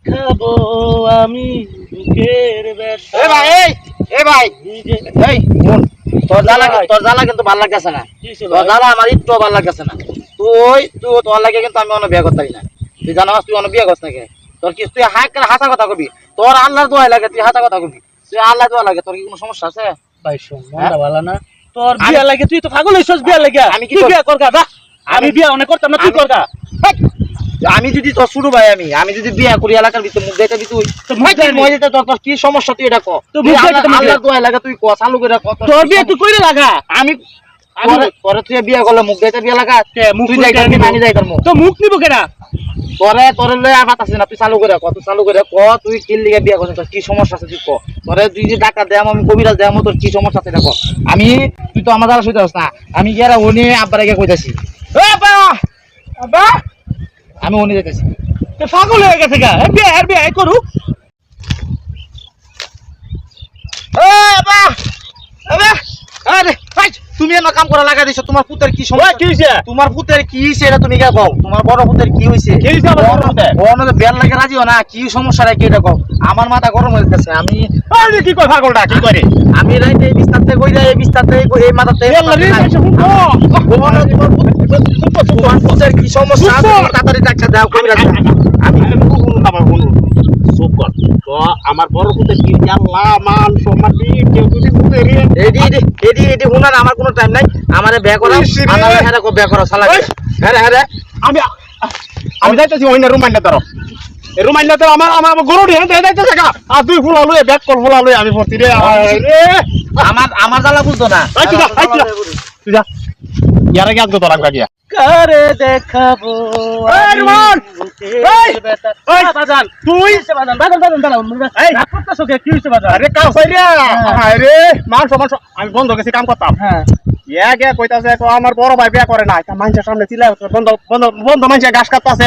দেখাবো আমি বুকের ব্যথা। এ ভাই এই শুন, তোর জ্বালা কিন্তু ভালো লাগতেছে না। তোর জ্বালা আমার একটু ভালো লাগতেছে না। তুই তোর লাগে কিন্তু আমি অন্য বিয়ে করতে পারি না। তুই জানাস তুই অন্য বিয়ে করছ নাকি? তোর কি তুই হাসা কথা কবি? তোর আল্লাহর দোয়া লাগে, তুই হাসা কথা কবি। তুই আল্লাহ দোয়া লাগে, তোর কি কোনো সমস্যা আছে? ভাই শোন, মনটা ভালো না তোর। বিয়া লাগে তুই তো পাগল হইছস বিয়া লাগে। আমি কি বিয়া করগা দা? আমি বিয়া অনেক করতাম না, তুই করগা। আমি যদি তোর শুরু ভাই আমি যদি বিয়ে করি এলাকার ভিতরে মুখ দেখাবি তুই তো মুখ দেখাবি। মই দিতে তোর কি সমস্যা তুই এটা ক। তো মুখ দেখাতে আল্লাহর দোয়া লাগে, তুই ক চালু করে ক। তোর বিয়া তুই কইরে লাগা। আমি পরে তুই বিয়ে করলে মুখ দেখাতে বিয়ে লাগা। মুখ তুই যাই করবি আমি যাই করবো। তো মুখ নিব কেডা? তোরে লই আর বাতাস না, তুই চালু করে ক। তুই চালু করে ক তুই কি লিগে বিয়ে করছিস, তোর কি সমস্যা আছে তুই ক। তোরে তুই যে টাকা দেয় আমি কবিরাজ দেয় তোর কি সমস্যা আছে এটা ক। আমি তুই তো আমার দ্বারা সইতে না। আমি গিয়ে উনি আব্বারে গিয়ে কইতাছি আমি উনি যেতেছি। তো পাগল হয়ে গেছে গা। বিয়া করু। তুমি আমার কাম করা লাগা দিছো। তোমার পুতের কি সমস্যা? কি হইছে? তোমার পুতের কি হইছে এটা তুমি কে কও। তোমার বড় পুতের কি হইছে? কি হইছে আমার বড় পুতের? ওনাদের বেল লাগে রাজিও না, কি সমস্যা রে কি এটা কও। আমার মাথা গরম হয়ে যাচ্ছে। আমি আরে কি কই পাগলটা কি করে? আমি রাইতে এই বিস্তারতে কই যায়, এই বিস্তারতে এই মাথাতে তোমার পুতের কি সমস্যা আছে তাড়াতাড়ি ডাক্তার দাও কবিরাজ। আমি চুপ কর। তো আমার বড় পুতের কি আল্লাহ মান সম্মান দি কেউ যদি পুতের এডি হুনার আমার কোনো টাইম নাই। আমারে বিয়ে করা আমার হেরে কো বিয়ে করা শালা। হ্যাঁ আমি যাইতেছি ওই না রুমাইনা ধরো। এই রুমাইনা ধরো আমার গরু দিয়ে যাইতেছে গা। আর দুই ফুলা লয়ে ব্যাক কল ফুলা লয়ে আমি ভর্তি রে। আমার জ্বালা বুঝতো না। তুই যা ইয়ার আগে আজকে তোরা গিয়া করে দেখাবো এই রুমান এই বাজান তুই কি হইছে বাজান? আরে কাজ হইরা আরে মান সমান আমি বন্ধ গেছি কাম করতাম। হ্যাঁ একে কইতাছে তো আমার বড় ভাই বিয়া করে না। তা মানুষের সামনে চিল্লায় বন্ধ বন্ধ বন্ধ মানুষে ঘাস কাটতাছে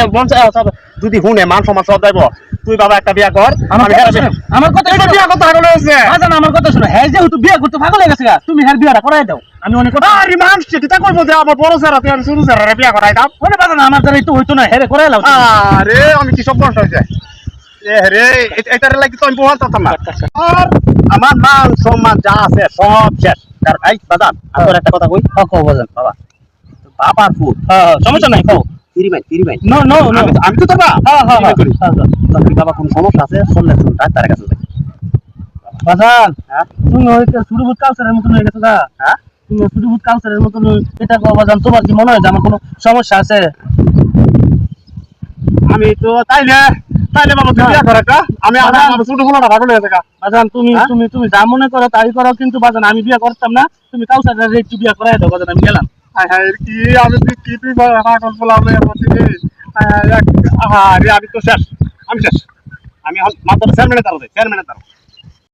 যদি হুনে মান সমান সব যাইব। তুই বাবা একটা বিয়া কর। আমার কথা এটা বিয়া করতে পাগল হয়েছে। বাজান আমার কথা শুনো। হ্যাঁ যেহেতু বিয়ে করতে পাগল হয়ে গেছে গা, তুমি হ্যাঁ বিয়াটা করাই দাও। আমি অনেক কথা আরে মানুষ চিন্তা করবো যে আমার বড় স্যার তুই শুরু স্যার বিয়া করাই দাম। ওরে বাজান আমার দ্বারা তো হইতো না, হেরে করাই লাও। আরে আমি কি সব নষ্ট হয়েছে রে। এটার লাগি তো আমি বলতে পারতাম না। আর আমার মান সম্মান যা আছে সব শেষ। তার ভাই বাজান আমি একটা কথা কই। কও বাজান বাবা। বাবার ফুল সমস্যা নাই কও। তিরি ভাই নো নো নো আমি তো তোরা হ্যাঁ বাবা কোন সমস্যা আছে চললে চল ডাক্তারের কাছে যাই। বাজান হ্যাঁ তুমি হইতে সুরভূত কালচারের মতন হয়ে গেছো গা। হ্যাঁ তুমি সুরভূত কালচারের মতন এটা কও বাজান। তোমার কি মনে হয় যে আমার কোনো সমস্যা আছে? আমি তো তাইলে বাবা তুই বিয়া কর একটা। আমি আমার ছোট বোনটা ভাগল হয়ে গেছে। বাজান তুমি তুমি তুমি যা মনে করো তাই করো, কিন্তু বাজান আমি বিয়ে করতাম না। তুমি কালচারের একটু বিয়ে করাই দাও বাজান, আমি গেলাম। কি আমি কি তুই পাগল বলাম আরে আমি তো শেষ। আমি শেষ। আমি মাত্র চেয়ারম্যানের দ্বারা